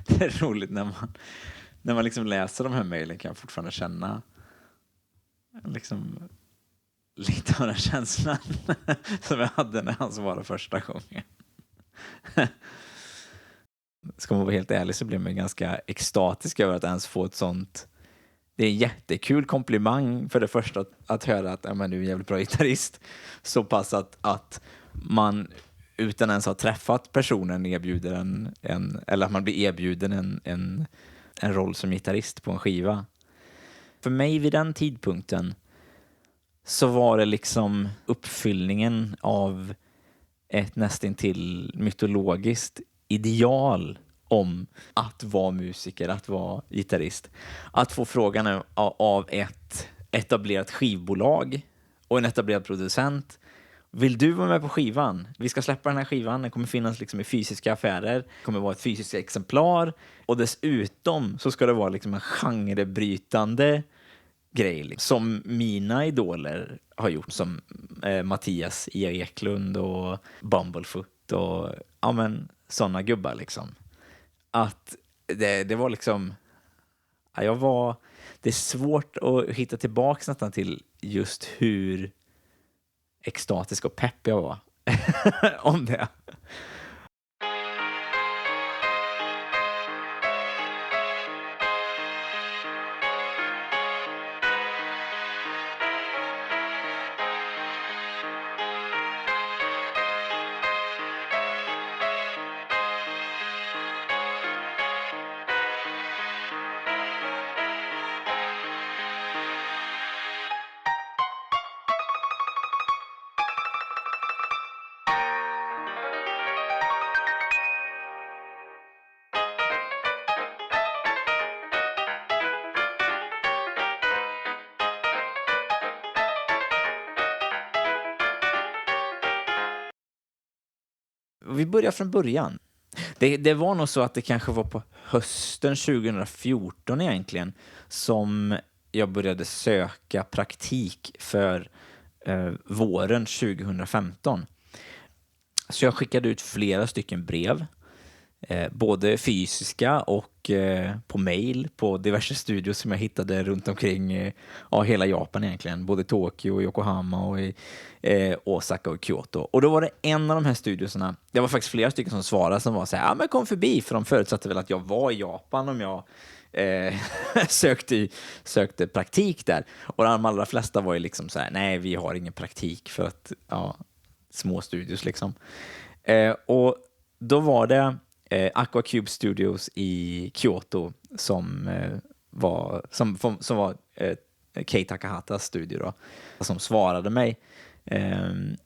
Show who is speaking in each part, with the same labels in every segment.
Speaker 1: det är roligt när man liksom läser de här mejlen, kan jag fortfarande känna liksom lite av den känslan som jag hade när han svarade första gången. Ska man vara helt ärlig så blir man ganska extatisk över att ens få ett sånt. Det är en jättekul komplimang för det första att höra att men, du är en jävligt bra gitarrist. Så pass att man utan ens ha träffat personen erbjuder eller att man blir erbjuden en roll som gitarrist på en skiva. För mig vid den tidpunkten så var det liksom uppfyllningen av ett nästintill mytologiskt ideal om att vara musiker, att vara gitarrist. Att få frågan av ett etablerat skivbolag och en etablerad producent: vill du vara med på skivan? Vi ska släppa den här skivan, den kommer finnas liksom i fysiska affärer, det kommer vara ett fysiskt exemplar, och dessutom så ska det vara liksom en genrebrytande grej liksom, som mina idoler har gjort, som Mattias E. Eklund och Bumblefoot och ja men sådana gubbar liksom. Att det var liksom det är svårt att hitta tillbaka nästan till just hur extatisk och pepp jag var om det. Vi börjar från början. Det var nog så att det kanske var på hösten 2014 egentligen som jag började söka praktik för våren 2015. Så jag skickade ut flera stycken brev, både fysiska och på mail på diverse studios som jag hittade runt omkring hela Japan egentligen, både Tokyo och Yokohama och i Osaka och Kyoto. Och då var det en av de här studiosarna, det var faktiskt flera stycken som svarade, som var så här: ja men kom förbi, för de förutsatte väl att jag var i Japan om jag sökte praktik där. Och de allra flesta var ju liksom så här: nej, vi har ingen praktik, för att små studios liksom. Och då var det Aquacube Studios i Kyoto som var Kei Takahatas studio då, som svarade mig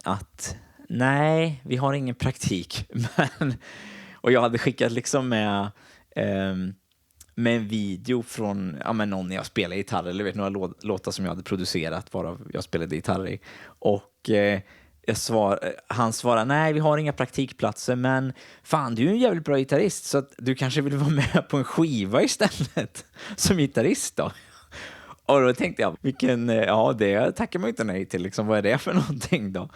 Speaker 1: att nej, vi har ingen praktik. Och jag hade skickat liksom med en video från någon jag spelade gitarr, eller några låtar som jag hade producerat, varav jag spelade gitarr i. Och han svarade: nej, vi har inga praktikplatser, men fan, du är en jävligt bra gitarrist, så att du kanske vill vara med på en skiva istället som gitarrist då. Och då tänkte jag, det tackar man inte nej till liksom. Vad är det för någonting då?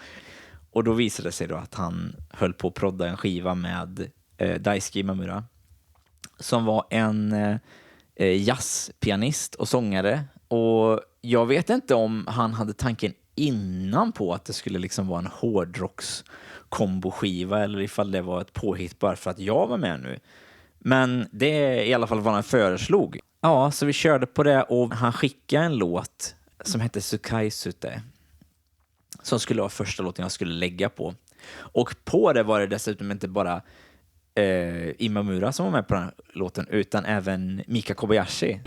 Speaker 1: Och då visade det sig då att han höll på att prodda en skiva med Daisuke Imamura, som var en jazzpianist och sångare. Och jag vet inte om han hade tanken innan på att det skulle liksom vara en hårdrocks-komboskiva, eller ifall det var ett påhitt bara för att jag var med nu. Men det är i alla fall vad han föreslog. Ja, så vi körde på det, och han skickade en låt som hette Sukai Sute, som skulle vara första låten jag skulle lägga på. Och på det var det dessutom inte bara Imamura som var med på den här låten, utan även Mika Kobayashi,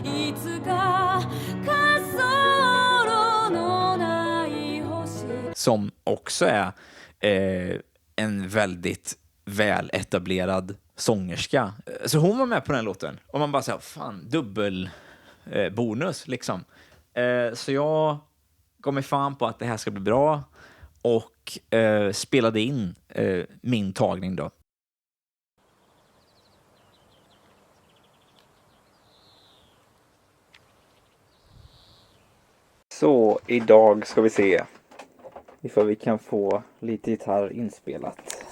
Speaker 1: som också är en väldigt väl etablerad sångerska. Så hon var med på den låten, och man bara säger fan, dubbel bonus liksom. Så jag kom mig fan på att det här ska bli bra, och spelade in min tagning då. Så idag ska vi se ifall vi kan få lite gitarr inspelat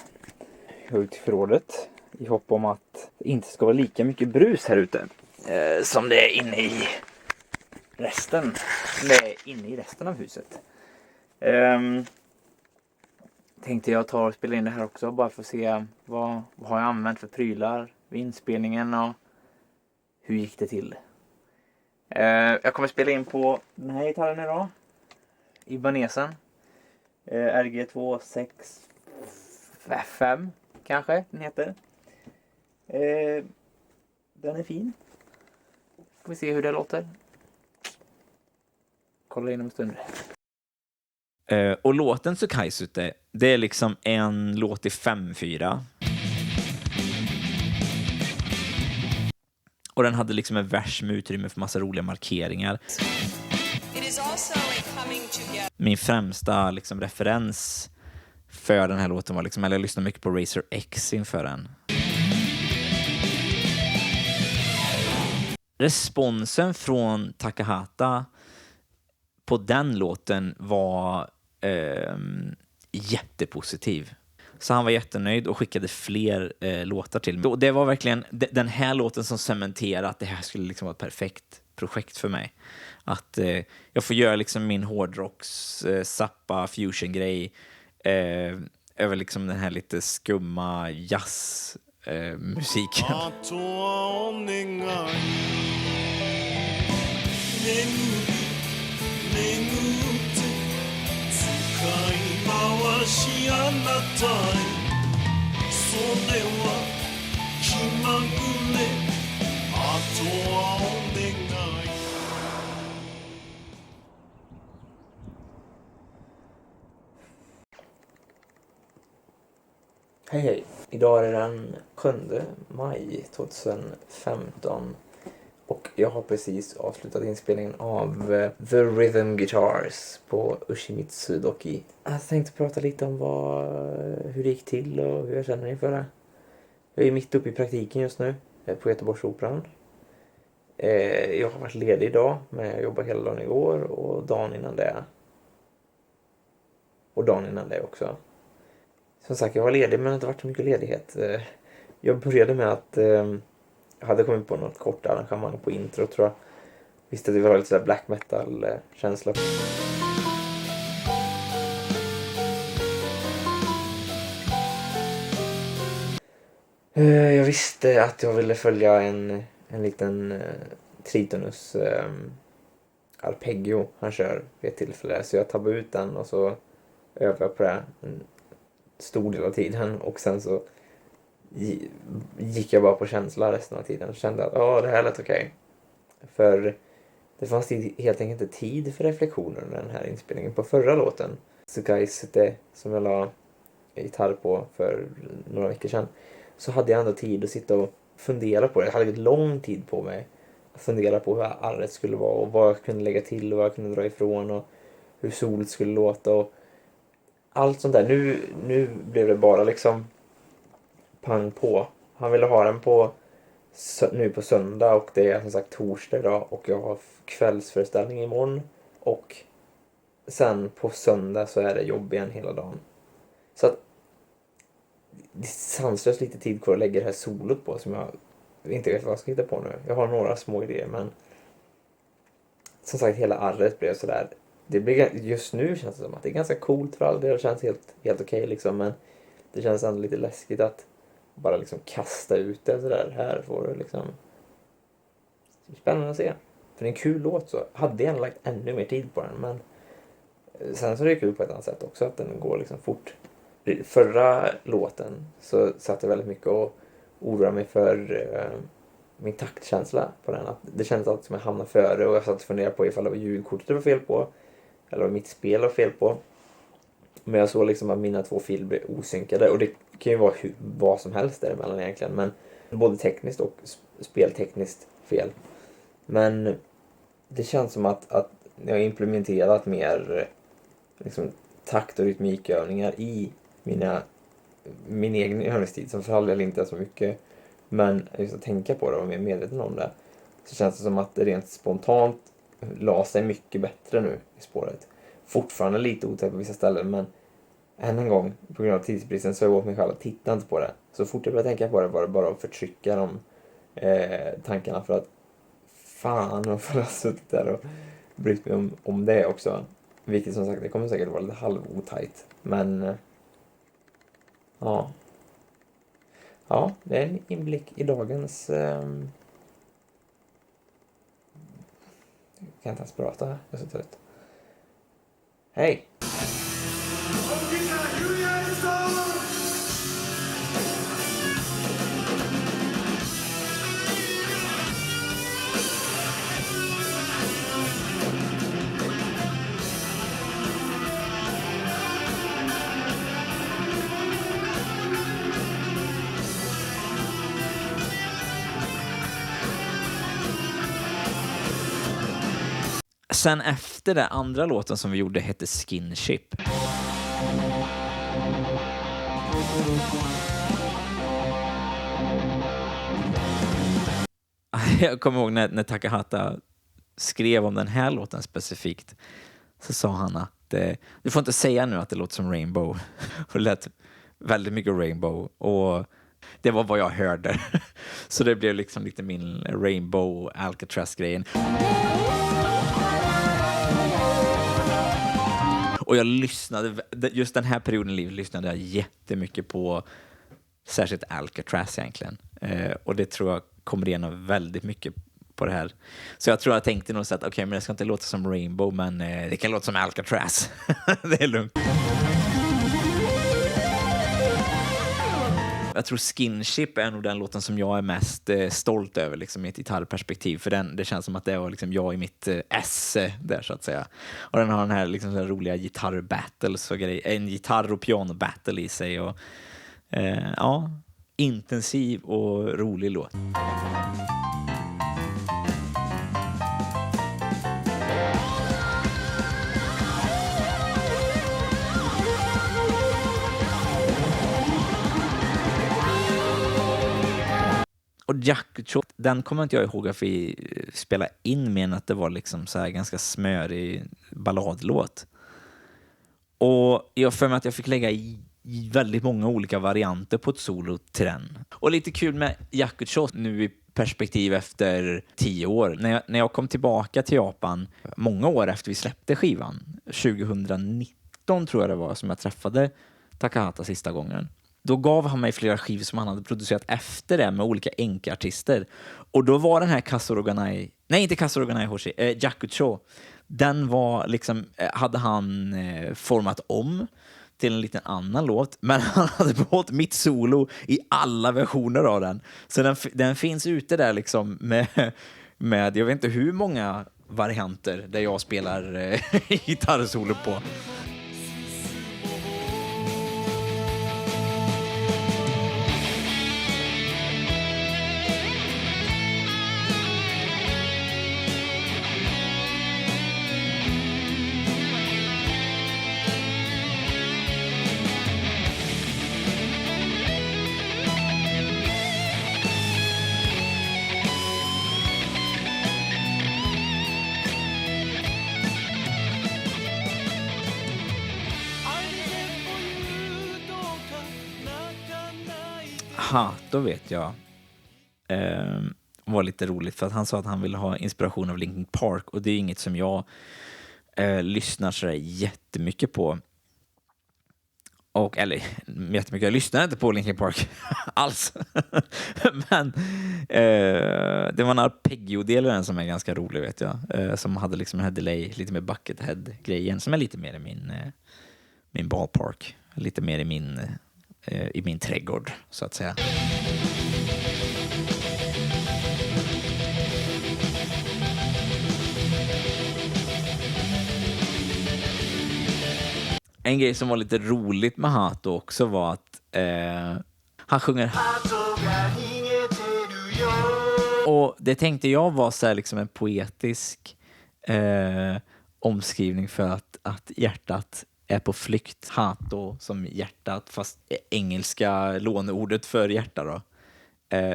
Speaker 1: ut förrådet, i hopp om att det inte ska vara lika mycket brus här ute som det är inne i resten. Av huset. Tänkte jag ta och spela in det här också bara för att se vad har jag använt för prylar vid inspelningen och hur gick det till. Jag kommer spela in på den här gitarren idag. Ibanesen. RG265 kanske den heter. Den är fin. Ska vi se hur det låter. Kolla in om en stund. Och låten Tsukaisute, det är liksom en låt i 5/4. Och den hade liksom en vers med utrymme för massa roliga markeringar. Min främsta liksom referens för den här låten var liksom, eller jag lyssnade mycket på Razer X inför den. Responsen från Takahata på den låten var jättepositiv. Så han var jättenöjd och skickade fler låtar till mig. Och det var verkligen den här låten som cementerade att det här skulle liksom vara ett perfekt projekt för mig. Att jag får göra liksom min hårdrocks Zappa fusion-grej över liksom den här lite skumma jazzmusiken. Hej. Idag är det den 7 maj 2015 och jag har precis avslutat inspelningen av The Rhythm Guitars på Ushimitsu Doki. Jag tänkte prata lite om hur det gick till och hur jag känner inför det. Jag är mitt uppe i praktiken just nu på Göteborgsoperan. Jag har varit ledig idag, men jag jobbade hela dagen igår och dagen innan det. Och dagen innan det också. Som sagt, jag var ledig men det har inte varit så mycket ledighet. Jag började med att jag hade kommit på något kort arrangemang på intro, tror jag. Visste att det var lite sådär black metal-känsla. Jag visste att jag ville följa en liten tritonus arpeggio han kör vid ett tillfälle. Så jag tabbade ut den och så övade jag på det en stor del av tiden. Och sen så gick jag bara på känsla resten av tiden och kände att det här lät okej. För det fanns helt enkelt inte tid för reflektioner under den här inspelningen. På förra låten, Tsukaisute, som jag la gitarr på för några veckor sedan, så hade jag ändå tid att sitta och fundera på det. Jag hade ett lång tid på mig att fundera på hur arret skulle vara och vad jag kunde lägga till och vad jag kunde dra ifrån och hur solet skulle låta och allt sånt där. Nu blev det bara liksom pang på. Han ville ha den nu på söndag och det är som sagt torsdag idag och jag har kvällsföreställning imorgon och sen på söndag så är det jobb igen hela dagen. Så att det är sanslöst lite tid kvar att lägga det här solot på som jag inte vet vad jag ska hitta på nu. Jag har några små idéer men som sagt hela arret blev sådär. Det blir, just nu känns det som att det är ganska coolt för all del. Det känns helt okej liksom, men det känns ändå lite läskigt att bara liksom kasta ut det sådär. Här får du liksom. Det är spännande att se. För det är en kul låt så. Hade jag lagt ännu mer tid på den, men sen så är det kul på ett annat sätt också att den går liksom fort. Förra låten så satt jag väldigt mycket och oroade mig för min taktkänsla på den. Att det kändes alltid som jag hamnade före och jag satt och funderade på ifall det var ljudkortet det var fel på eller vad mitt spel var fel på. Men jag såg liksom att mina två filer blev osynkade och det kan ju vara vad som helst däremellan egentligen, men både tekniskt och speltekniskt fel. Men det känns som att jag har implementerat mer liksom takt- och rytmikövningar i min egen övningstid som för all del inte är så mycket, men just att tänka på det och vara mer medveten om det, så känns det som att det rent spontant la sig mycket bättre nu i spåret. Fortfarande lite otäckt på vissa ställen, men
Speaker 2: än en gång, på grund av tidsbristen, så jag åt mig själv att titta inte på det. Så fort jag började tänka på det var det bara att förtrycka de tankarna, för att fan varför jag har suttit där och brytt mig om det också. Vilket som sagt, det kommer säkert vara lite halvotajt. Men ja. Ja, det är en inblick i dagens... Jag kan inte ens prata här, jag är så trött. Hej!
Speaker 1: Sen efter det andra låten som vi gjorde hette Skinship. Jag kommer ihåg när Takahata skrev om den här låten specifikt, så sa han att du får inte säga nu att det låter som Rainbow. Och det lät väldigt mycket Rainbow, och det var vad jag hörde. Så det blev liksom lite min Rainbow Alcatraz-grejen. Och jag lyssnade, just den här perioden i livet lyssnade jag jättemycket på särskilt Alcatraz egentligen. Och det tror jag kommer igenom väldigt mycket på det här. Så jag tror jag tänkte nog så att okej, men det ska inte låta som Rainbow, men det kan låta som Alcatraz. Det är lugnt. Jag tror Skinship är nog den låten som jag är mest stolt över liksom, i ett gitarrperspektiv. För det känns som att det var liksom jag i mitt esse där, så att säga. Och den har den här liksom, så här roliga gitarrbattles och grejer. En gitarr- och piano-battle i sig. Och, ja, intensiv och rolig låt. Och Yakucho, den kommer inte jag ihåg att vi spelade in, med att det var liksom så här ganska smörig balladlåt. Och jag för mig att jag fick lägga i väldigt många olika varianter på ett solo till den. Och lite kul med Yakucho nu i perspektiv efter 10 år. När jag kom tillbaka till Japan många år efter vi släppte skivan, 2019 tror jag det var, som jag träffade Takahata sista gången. Då gav han mig flera skivor som han hade producerat efter det med olika enkartister. Och då var den här Kasoroganai, nej inte Kasoroganai Hoshi, Yakucho, den var liksom, hade han format om till en liten annan låt, men han hade behållit mitt solo i alla versioner av den. Så den finns ute där liksom med jag vet inte hur många varianter där jag spelar gitarrsolo på. Då vet jag. Var lite roligt för att han sa att han ville ha inspiration av Linkin Park, och det är inget som jag lyssnar så jättemycket på. Eller jättemycket, jag lyssnar inte på Linkin Park alls. Men det var en arpeggio-del i den som är ganska rolig, vet jag. Som hade liksom den här delay, lite mer buckethead-grejen, som är lite mer i min ballpark. Lite mer i min trädgård, så att säga. En grej som var lite roligt med Hato också var att han sjunger, och det tänkte jag var så här liksom en poetisk omskrivning för att hjärtat är på flykt. Hato som hjärtat, fast engelska låneordet för hjärta då.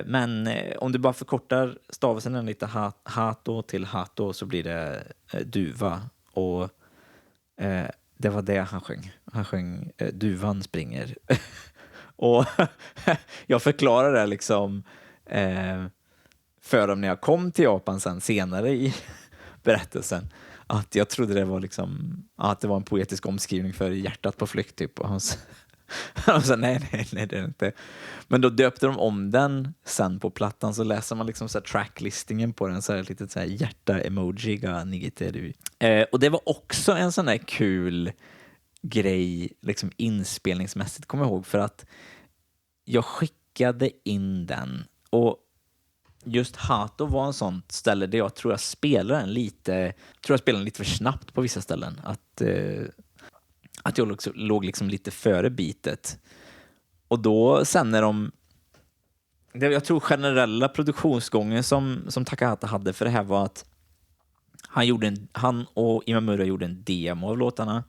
Speaker 1: Men om du bara förkortar stavelsen lite, Hato till Hato, så blir det duva. Och det var det han sjöng. Han sjöng Duvan springer. Och jag förklarade det liksom för dem när jag kom till Japan sen senare i berättelsen, att jag trodde det var liksom att det var en poetisk omskrivning för hjärtat på flykt typ. Och han sa nej det är det inte. Men då döpte de om den sen på plattan, så läser man liksom så här tracklistingen på den, så här lite så här hjärta-emoji ga nigiteru. Och det var också en sån där kul grej liksom inspelningsmässigt, kommer jag ihåg, för att jag skickade in den, och just Hato var en sånt ställe där jag tror jag spelade den lite för snabbt på vissa ställen, att jag låg liksom lite före beatet. Och då sen när jag tror generella produktionsgången som Takahata hade för det här var att han och Imamura gjorde en demo av låtarna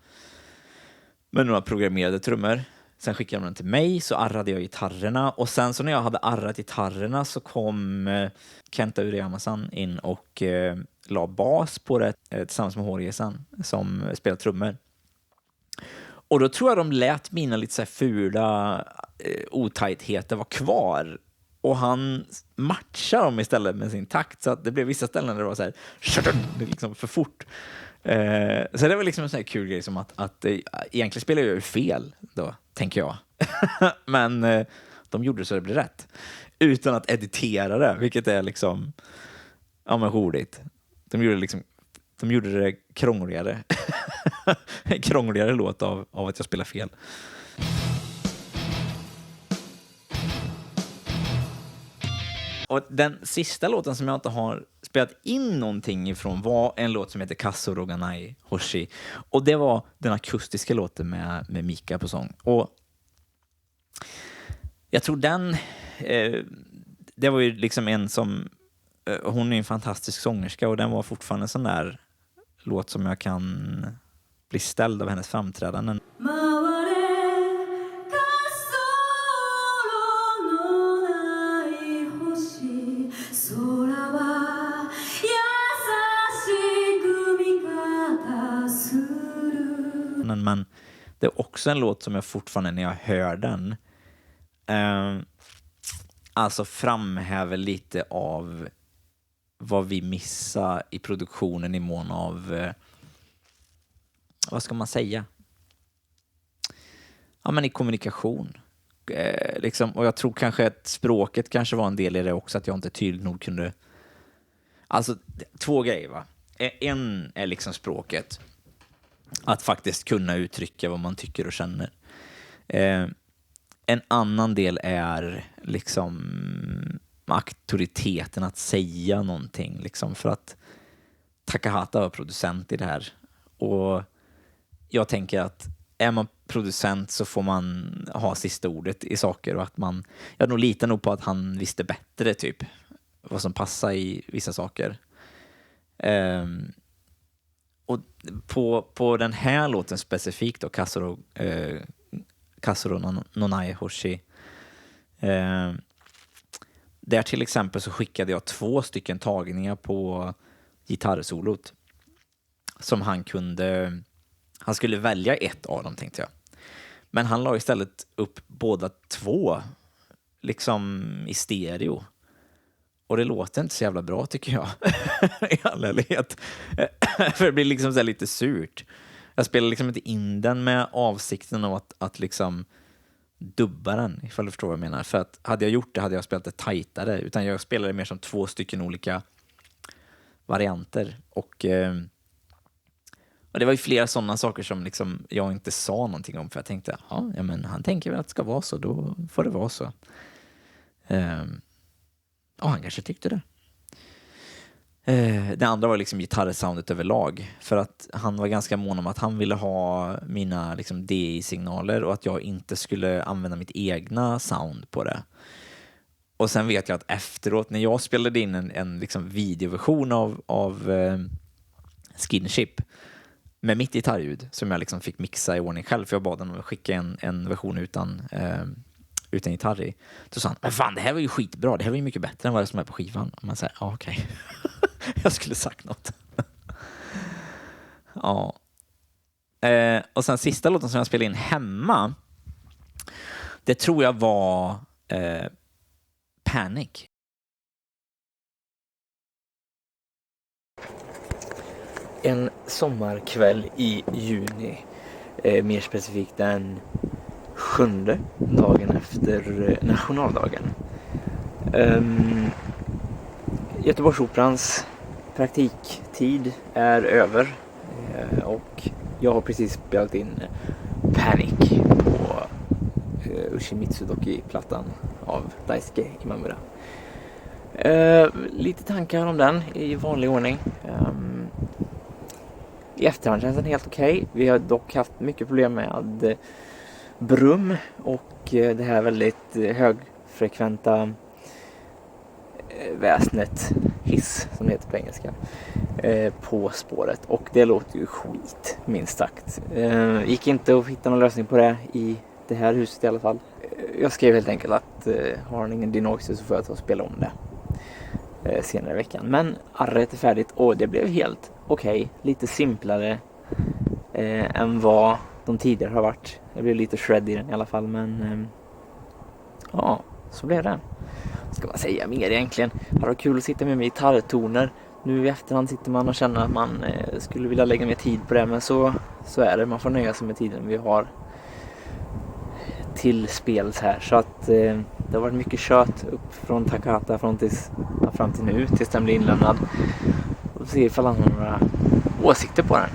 Speaker 1: med några programmerade trummor. Sen skickade de den till mig, så arrade jag gitarrerna, och sen så när jag hade arrat gitarrerna så kom Kenta Uriyama-san in och la bas på det tillsammans med Horie-san som spelar trummor. Och då tror jag de lät mina lite så här fula otajtheter vara kvar, och han matchar dem istället med sin takt, så att det blev vissa ställen där det var så här liksom för fort. Så det var liksom en sån här kul grej, som att egentligen spelar jag ju fel då, tänker jag. Men de gjorde så det blev rätt utan att editera det, vilket är liksom roligt. De gjorde det krångligare. En krångligare låt av att jag spelar fel. Och den sista låten som jag inte har spelat in någonting ifrån var en låt som heter Kasoro ga nai hoshi. Och det var den akustiska låten med Mika på sång. Och jag tror det var ju liksom en som, hon är en fantastisk sångerska, och den var fortfarande en sån där låt som jag kan bli ställd av hennes framträdanden. Men det är också en låt som jag fortfarande när jag hör den alltså framhäver lite av vad vi missar i produktionen i mån av vad ska man säga? Ja, men i kommunikation. Liksom, och jag tror kanske att språket kanske var en del i det också, att jag inte tydligt nog kunde. Alltså, två grejer, va? En är liksom språket. Att faktiskt kunna uttrycka vad man tycker och känner. En annan del är liksom auktoriteten att säga någonting. Liksom, för att Takahata var producent i det här. Och jag tänker att är man producent så får man ha sista ordet i saker, och att jag nog litar nog på att han visste bättre typ vad som passar i vissa saker. Och på den här låten specifikt då, Kasoro no nai hoshi, där till exempel så skickade jag 2 stycken tagningar på gitarrsolot som han skulle välja ett av dem, tänkte jag. Men han la istället upp båda 2 liksom i stereo. Och det låter inte så jävla bra, tycker jag. I all ärlighet. För det blir liksom så här lite surt. Jag spelar liksom inte in den med avsikten av att liksom dubba den, ifall du förstår vad jag menar. För att hade jag gjort det hade jag spelat det tajtare. Utan jag spelade mer som 2 stycken olika varianter. Och det var ju flera sådana saker som liksom jag inte sa någonting om. För jag tänkte, ja men han tänker väl att det ska vara så, då får det vara så. Och han kanske tyckte det. Det andra var liksom gitarrsoundet överlag. För att han var ganska mån om att han ville ha mina liksom DI-signaler och att jag inte skulle använda mitt egna sound på det. Och sen vet jag att efteråt, när jag spelade in en liksom videoversion av Skinship med mitt gitarrljud som jag liksom fick mixa i ordning själv, för jag bad honom att skicka en version utan gitarr i. Då sa han, men fan, det här var ju skitbra, det här var ju mycket bättre än vad det som är på skivan. Och man säger, ja okej. Jag skulle sagt något. Ja. Och sen sista låten som jag spelade in hemma, det tror jag var Panic. En sommarkväll i juni, mer specifikt den 7:e dagen efter nationaldagen. Göteborgsoperans praktiktid är över och jag har precis spelat in Panic på Ushimitsu Doki-plattan av Daisuke Imamura. Lite tankar om den i vanlig ordning. I efterhand känns den helt okej. Vi har dock haft mycket problem med brum och det här väldigt högfrekventa väsnet hiss som det heter på engelska på spåret, och det låter ju skit minst sagt. Gick inte att hitta någon lösning på det i det här huset i alla fall. Jag skrev helt enkelt att har ni ingen denoiser så får jag ta och spela om det senare i veckan. Men arret är färdigt och det blev helt okej. Lite simplare än vad de tidigare har varit. Det blev lite shred i den i alla fall, men ja, så blev det. Ska man säga mer egentligen? Det var kul att sitta med gitarrtoner. Nu i efterhand sitter man och känner att man skulle vilja lägga mer tid på det, men så är det. Man får nöja sig med tiden vi har till spels här. Så att det har varit mycket kött upp från Takahata fram till nu, tills den blir inlämnad. Och se ifall han har några åsikter på den.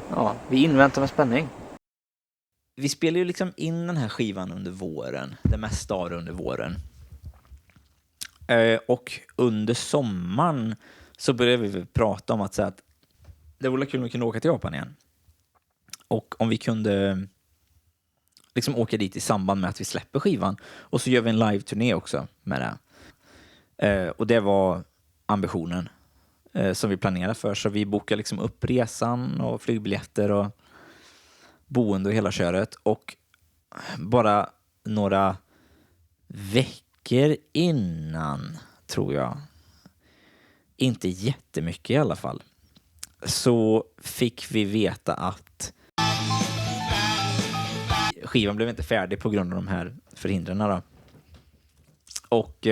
Speaker 1: Ja, vi inväntar med spänning. Vi spelar ju liksom in den här skivan under våren. Det mesta av det under våren. Och under sommaren så började vi prata om att säga att det vore kul om vi kunde åka till Japan igen. Och om vi kunde liksom åka dit i samband med att vi släpper skivan. Och så gör vi en live-turné också med det. Och det var ambitionen som vi planerade för. Så vi bokade liksom upp resan och flygbiljetter och boende och hela köret. Och bara några veckor innan, tror jag, inte jättemycket i alla fall, så fick vi veta att skivan blev inte färdig på grund av de här förhindren då. Och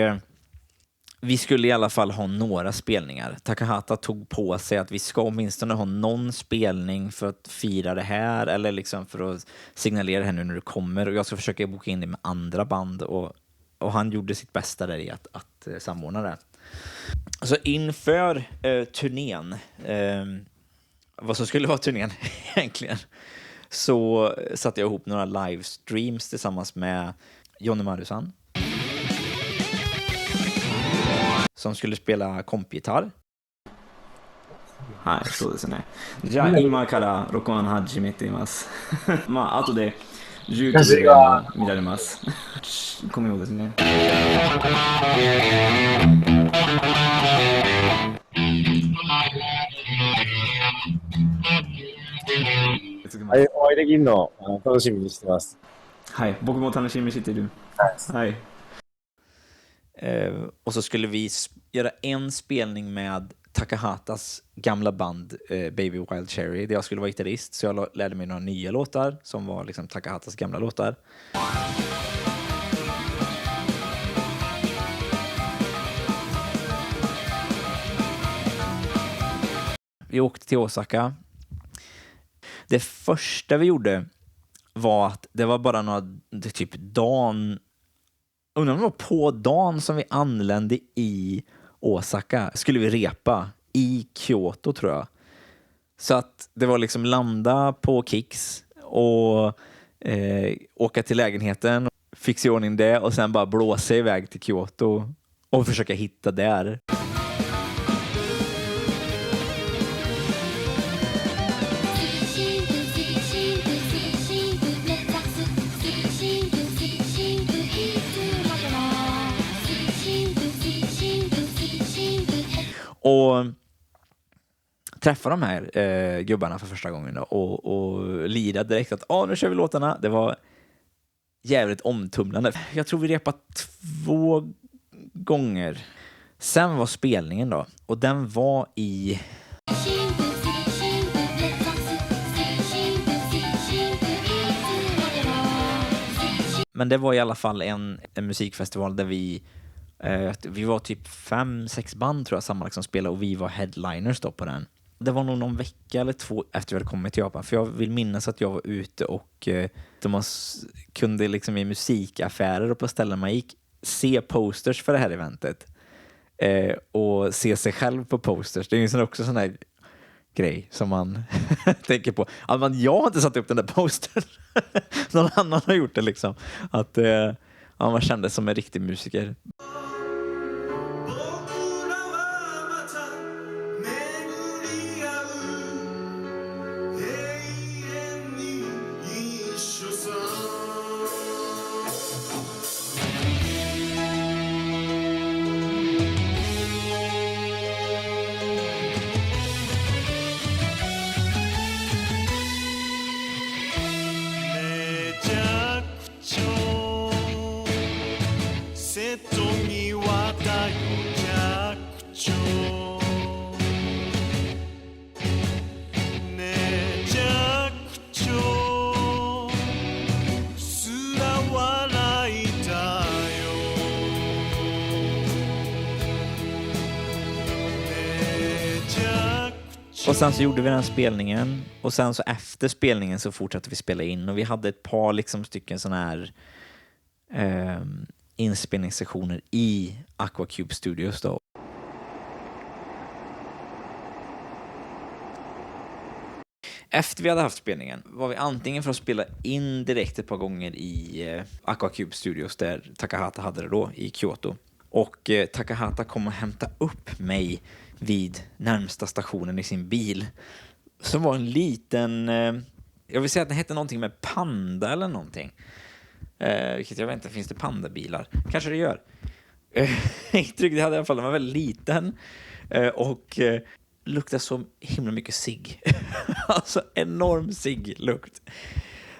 Speaker 1: vi skulle i alla fall ha några spelningar. Takahata tog på sig att vi ska åtminstone ha någon spelning för att fira det här, eller liksom för att signalera det här nu när det kommer. Och jag ska försöka boka in det med andra band, och han gjorde sitt bästa där i att samordna det. Så inför turnén, vad som skulle vara turnén egentligen, så satte jag ihop några livestreams tillsammans med Jonny Marusan, som skulle spela kompgitarr. Här, så det är. Ja, imma kara rokuan hajimete imasu. Ma, ato de 19時が見られます。ごめんですね。
Speaker 3: はい、お会いできるの楽しみにしてます。
Speaker 1: はい、僕も楽しみにしてる。はい。Och så skulle vi göra en spelning med Takahatas gamla band Baby Wild Cherry, där jag skulle vara gitarrist, så jag lärde mig några nya låtar som var liksom Takahatas gamla låtar. Vi åkte till Osaka. Det första vi gjorde var att det var bara typ dagen, undrar om det var på dagen som vi anlände i Osaka, skulle vi repa i Kyoto, tror jag. Så att det var liksom landa på Kicks och åka till lägenheten, fixa i ordning det och sen bara blåsa iväg till Kyoto och försöka hitta där. Och träffa de här gubbarna för första gången då, och lira direkt att nu kör vi låtarna. Det var jävligt omtumlande. Jag tror vi repat 2 gånger. Sen var spelningen då, och den var i Men det var i alla fall en musikfestival där vi var typ 5-6 band tror jag sammanlagt som spelade och vi var headliners då på den. Det var nog någon vecka eller 2 efter vi hade kommit till Japan. För jag vill minnas att jag var ute och man kunde liksom i musikaffärer och på ställen man gick se posters för det här eventet. Och se sig själv på posters. Det är ju också sån här grej som man tänker på. Att jag har inte satt upp den där postern. Någon annan har gjort det liksom. Att man kände som en riktig musiker. Och sen så gjorde vi den spelningen och sen så efter spelningen så fortsatte vi spela in och vi hade ett par liksom stycken såna här inspelningssessioner i Aquacube Studios då. Efter vi hade haft spelningen var vi antingen för att spela in direkt ett par gånger i Aquacube Studios där Takahata hade det då i Kyoto. Och Takahata kom och hämta upp mig vid närmsta stationen i sin bil. Som var en liten... jag vill säga att den hette någonting med Panda eller någonting. Vilket jag vet inte, finns det pandabilar? Kanske det gör. Intryck det hade i alla fall, den var väldigt liten. Och luktade så himla mycket cigg. Alltså enorm cigglukt.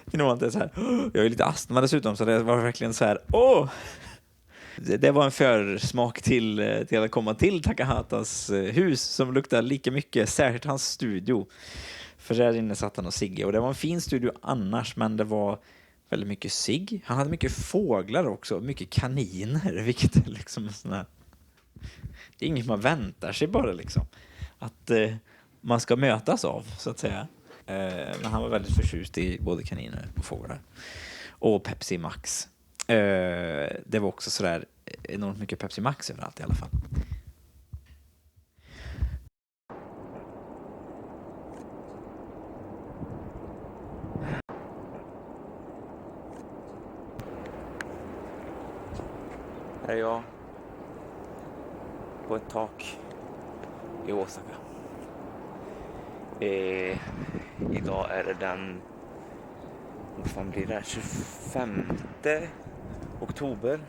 Speaker 1: Det var inte så här... Jag är lite astma dessutom så det var verkligen så här... Det var en försmak till att komma till Takahatas hus som luktade lika mycket, särskilt hans studio. För där inne satt han och cigg. Och det var en fin studio annars, men det var väldigt mycket cigg. Han hade mycket fåglar också, mycket kaniner, vilket är liksom sån här... Det är inget man väntar sig bara liksom. Att man ska mötas av, så att säga. Men han var väldigt förtjust i både kaniner och fåglar. Och Pepsi Max. Det var också sådär enormt mycket Pepsi Max överallt i alla fall. Här är jag på ett tak i Osaka. Idag är det den, vad fan blir det, 25 oktober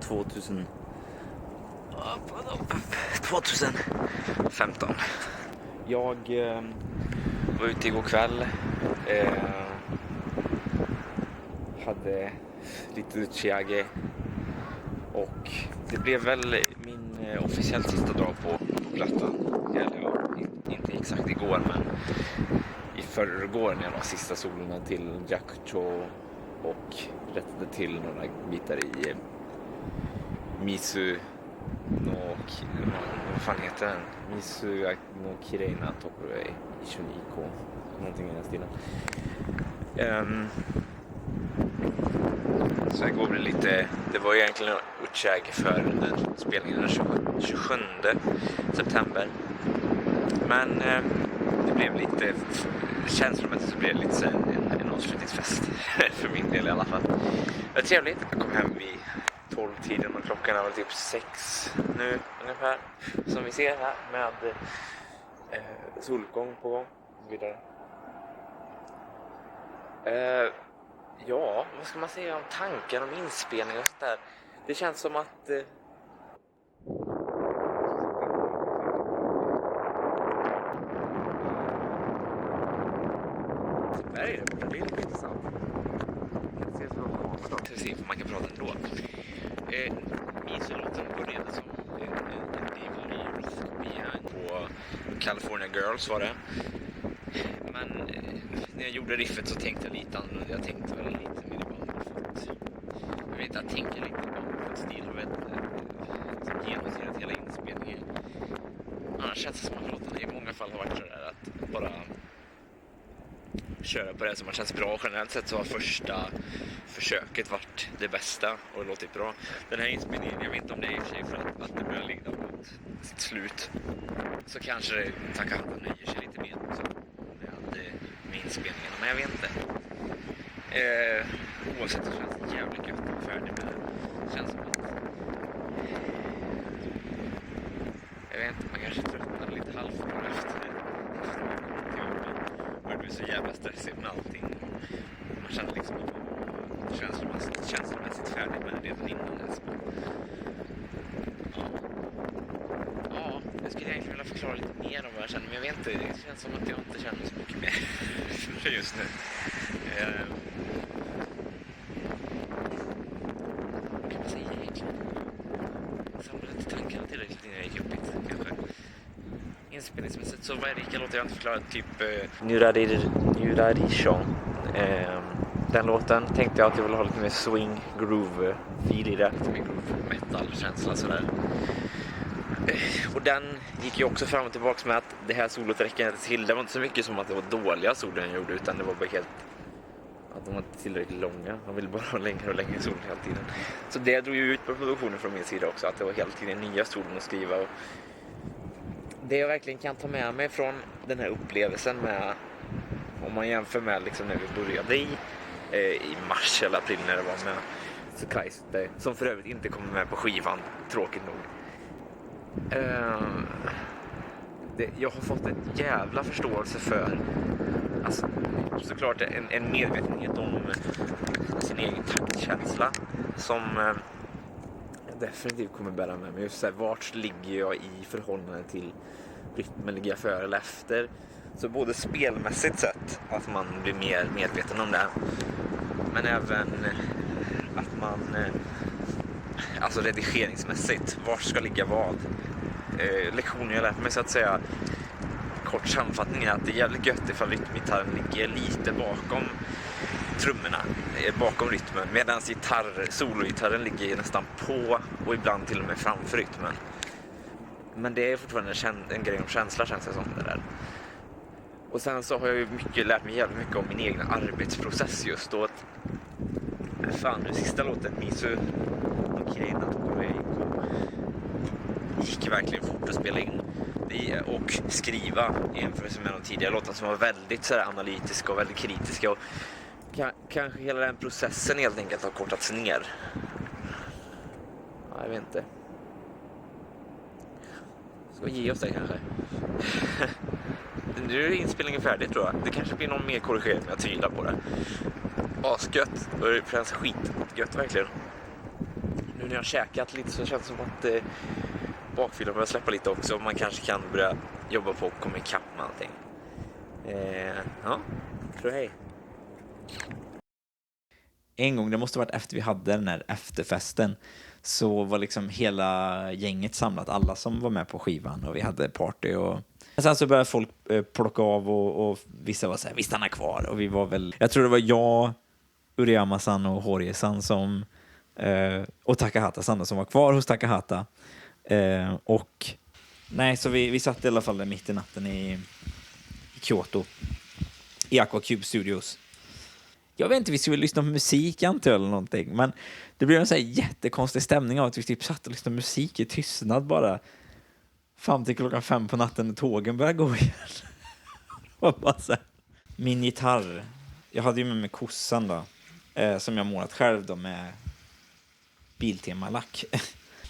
Speaker 1: 2015. Jag var ute igår kväll. Hade lite utkäge. Och det blev väl min officiellt sista dag på plattan. Eller ja, inte exakt igår, men i förrgår när jag la sista solerna till Jakucho och rättade till några bitar i Misu no vad fan heter den? Misu no Kireina Tokurei Ishuniko, någonting i den stilen. Så igår blev lite, det var egentligen utkäg för den spelningen den 27 september. Men det blev lite, känslomässigt så blev det lite en avslutningsfest för min del i alla fall. Det var trevligt. Jag kom hem vid 12-tiden och klockan är väl typ 6 nu ungefär. Som vi ser här med solgång på gång vidare. Ja, vad ska man säga om tankar om inspelning och sånt där? Det känns som att där är det, det är lite intressant. Jag ser om man kan prata ändå. Minns-låten började som en kopia på California Girls var det. Men när jag gjorde riffet så tänkte jag lite annorlunda. Jag tänkte väl lite mer i band. jag vet inte, jag tänker lite på ett stil och ett genomsyrat hela inspelningen. Annars känns det som att låtarna i många fall har varit sådär att bara köra på det som har känts bra. Generellt sett så har första försöket varit det bästa och låtit bra. Den här inspelningen, jag vet inte om det är i och för sig för att det börjar ligga mot sitt slut, så kanske Takahata nöjer sig lite mer med inspelningen, men jag vet inte. Oavsett så känns det jävligt gött att vara färdig med det. Känns som att jag vet inte, man kanske tröttnar lite halvår efter det blir så jävla stressigt med allting. Man känner liksom att man känslomässigt färdig med det redan innan dess. Ja, jag skulle egentligen vilja förklara lite mer om vad jag känner, men jag vet inte, det känns som att jag inte känner så mycket mer för just nu. Vad kan man säga egentligen? Jag samlade inte tankarna tillräckligt innan jag gick upp hit, kanske. Inspelningsmässigt så var det lika låtar jag inte förklarat, typ Nurarisho. Den låten tänkte jag att jag ville ha lite mer swing, groove, feel i det, lite mer groove, metal-känsla sådär. Och den gick ju också fram och tillbaka med att det här solot räcker inte till. Det var inte så mycket som att det var dåliga solon jag gjorde, utan det var bara helt att de var inte tillräckligt långa. De ville bara ha längre och längre solon hela tiden. Så det drog ju ut på produktionen från min sida också, att det var hela tiden nya solon att skriva. Och det jag verkligen kan ta med mig från den här upplevelsen med, om man jämför med liksom när vi började i mars eller april när det var med Sakaisutte, som för övrigt inte kommer med på skivan, tråkigt nog. Jag har fått en jävla förståelse för, alltså, såklart en medvetenhet om sin egen taktkänsla som jag definitivt kommer bära med mig. Just så här, vart ligger jag i förhållande till rytmen, ligger jag före eller efter? Så både spelmässigt sett att man blir mer medveten om det, men även att man alltså redigeringsmässigt, vart ska ligga vad. Lektioner jag lärt mig, så att säga, kort sammanfattning är att det är jävligt gött ifall rytmgitarren ligger lite bakom trummorna, bakom rytmen, medan sologitarren ligger nästan på och ibland till och med framför rytmen. Men det är fortfarande en grej om känsla, känns det som det där. Och sen så har jag ju lärt mig jävligt mycket om min egen arbetsprocess just då. Att fan, den sista låten Misu Kirina gick verkligen fort att spela in och skriva i jämförelse med de tidigare låtarna som var väldigt så här analytiska och väldigt kritiska, och kanske hela den processen helt enkelt har kortats ner. Ja, jag vet inte. Ska vi ge oss det kanske? Nu är inspelningen färdig, tror jag. Det kanske blir någon mer korrigering, men jag tvivlar på det. Asgött. Det känns skitgött verkligen. Nu när jag har käkat lite så känns det som att bakfyllan börjar släppa lite också. Man kanske kan börja jobba på och komma ikapp med allting. Ja, tror hej.
Speaker 4: En gång, det måste ha varit efter vi hade den här efterfesten, så var liksom hela gänget samlat, alla som var med på skivan, och vi hade party, och sen så började folk plocka av, och vissa var så här, vi stannar kvar, och vi var väl, jag tror det var jag, Uriyama-san och Horie-san som och Takahata-san som var kvar hos Takahata, och nej, så vi satt i alla fall där mitt i natten i Kyoto i Aqua Cube Studios. Jag vet inte, vi skulle lyssna på musik antar eller någonting, men det blev en så här jättekonstig stämning av att vi typ satt och lyssnade på musik i tystnad bara fram till 5:00 på natten när tågen började gå igen. Och bara så här. Min gitarr, jag hade ju med mig kossan då, som jag målat själv då med Biltema-lack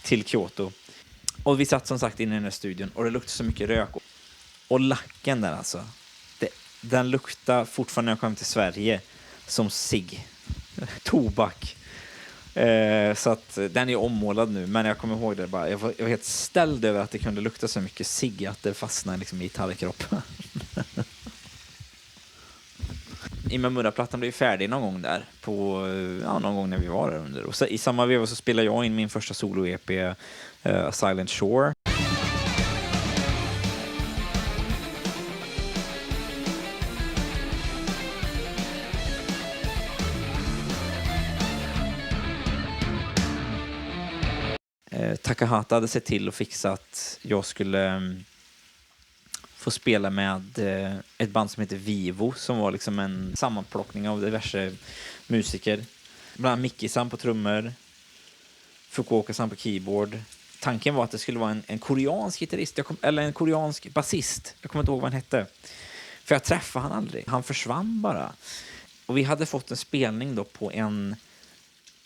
Speaker 4: till Kyoto. Och vi satt som sagt inne i den här studion, och det luktade så mycket rök. Och lacken där alltså, den luktar fortfarande när jag kom till Sverige som cigg, tobak. Så att den är ommålad nu, men jag kommer ihåg det bara, jag var helt ställd över att det kunde lukta så mycket cigg att det fastnade liksom i gitarrkroppen. Imamura-plattan blev färdig någon gång där på, någon gång när vi var där under. Och så, i samma veva så spelade jag in min första solo-EP, Silent Shore. Takahata hade sett till och fixat att jag skulle få spela med ett band som heter Vivo, som var liksom en sammanplockning av diverse musiker. Bland annat Micki-san på trummor, Fukuoka-san på keyboard. Tanken var att det skulle vara en koreansk gitarrist, eller en koreansk basist. Jag kommer inte ihåg vad han hette. För jag träffade han aldrig. Han försvann bara. Och vi hade fått en spelning då på en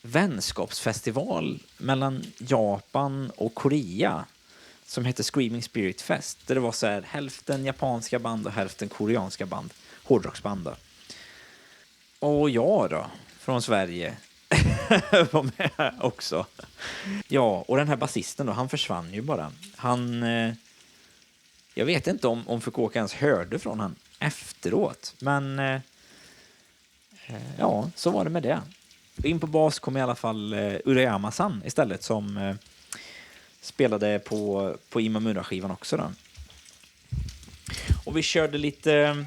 Speaker 4: vänskapsfestival mellan Japan och Korea som hette Screaming Spirit Fest. Där det var så här hälften japanska band och hälften koreanska band. Hårdrocksband då. Och jag då, från Sverige, var med också. Ja, och den här basisten då, han försvann ju bara. Jag vet inte om Fukuoka ens hörde från han efteråt, men ja, så var det med det. In på bas kom i alla fall Urayama-san istället, som spelade på Imamura-skivan också då. Och vi körde lite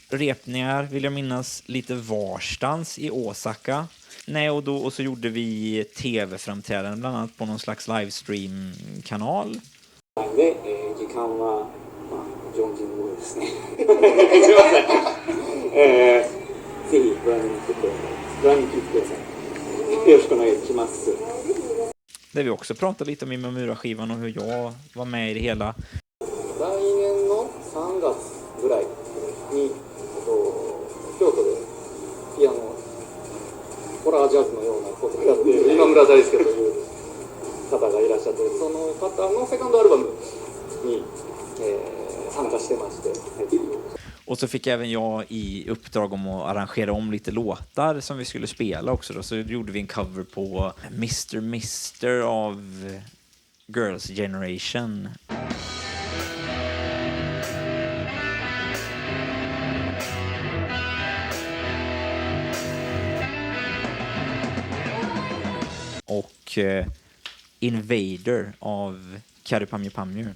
Speaker 4: repningar, vill jag minnas, lite varstans i Osaka. Nej, och så gjorde vi tv-framträdanden bland annat på någon slags livestream-kanal. Där vi också pratade lite om Imamura-skivan och hur jag var med i det hela. Och så fick även jag i uppdrag om att arrangera om lite låtar som vi skulle spela också då. Så gjorde vi en cover på Mr. av Girls' Generation. Och Invader av Kari Pamju Pamju.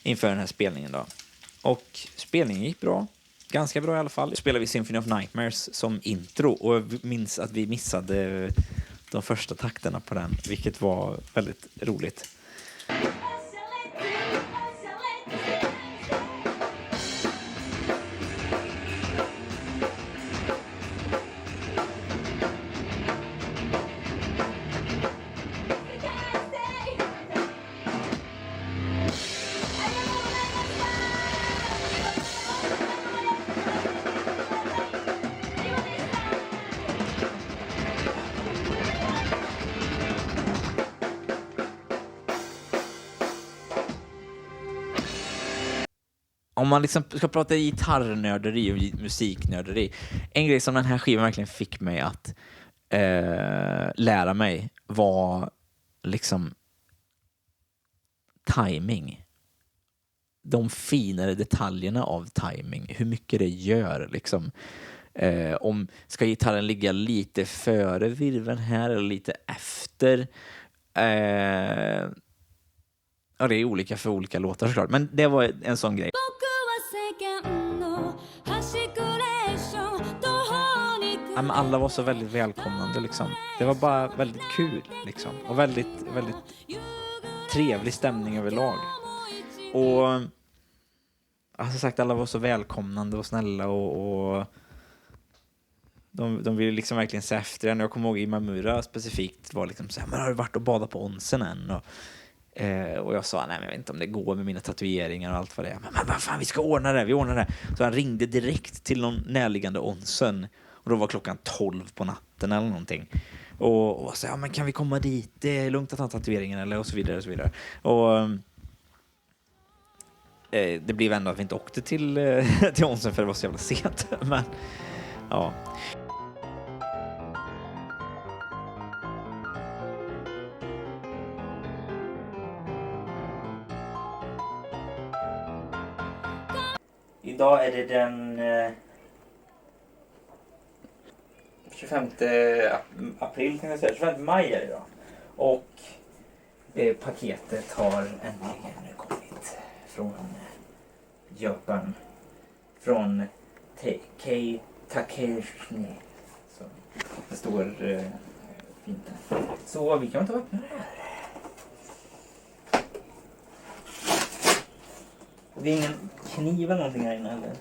Speaker 4: Inför den här spelningen då. Och spelningen gick bra. Ganska bra i alla fall. Spelade vi Symphony of Nightmares som intro. Och jag minns att vi missade de första takterna på den. Vilket var väldigt roligt. Om man liksom ska prata gitarrnörderi och musiknörderi. En grej som den här skivan verkligen fick mig att lära mig var liksom timing. De finare detaljerna av timing. Hur mycket det gör liksom. Om ska gitarren ligga lite före virveln här eller lite efter. Ja, det är olika för olika låtar såklart. Men det var en sån grej. Ja, men alla var så väldigt välkomnande liksom. Det var bara väldigt kul liksom. Och väldigt, väldigt trevlig stämning överlag. Och alltså sagt, alla var så välkomnande och snälla och de ville liksom verkligen se efter en. Jag kommer ihåg Imamura specifikt var liksom så här, men har du varit och badat på onsen än? Och jag sa, nej men jag vet inte om det går med mina tatueringar och allt vad det är. Men vad fan, vi ska ordna det, vi ordnar det. Så han ringde direkt till någon närliggande onsen. Och då var klockan 12 på natten eller någonting. Och så, ja men kan vi komma dit? Det är lugnt att ta tatueringen eller och så vidare och så vidare. Och det blev ändå att vi inte åkte till onsen för det var så jävla sent. Men ja. Idag är det den 25 april kan jag säga. 25 maj är det idag. Och paketet har äntligen kommit från Japan. Från Kei Takeshi. Så det står fint där. Så vi kan ta öppna det här. Det är ingen kniv eller någonting här inne heller.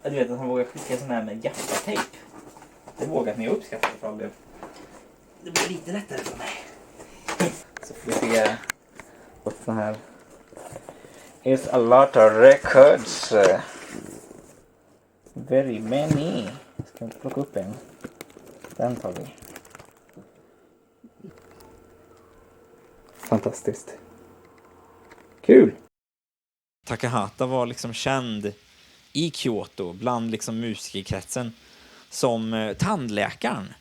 Speaker 4: Du vet att han vågar skicka sån här med gaffatejp. Det vågar ni uppskatta för all del. Det blir lite lättare för mig. Så får vi se vad sån här. It's a lot of records. Very many. Ska vi plocka upp en? Den tar vi.
Speaker 2: Fantastiskt. Kul!
Speaker 1: Takahata var liksom känd i Kyoto bland liksom musikerkretsen som tandläkaren.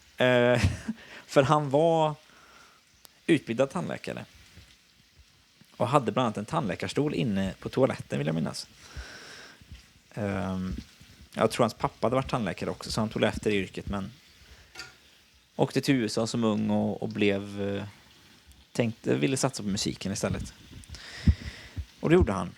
Speaker 1: För han var utbildad tandläkare och hade bland annat en tandläkarstol inne på toaletten, vill jag minnas. Jag tror hans pappa hade varit tandläkare också, så han tog efter i yrket, men åkte till USA som ung och ville satsa på musiken istället. Och det gjorde han.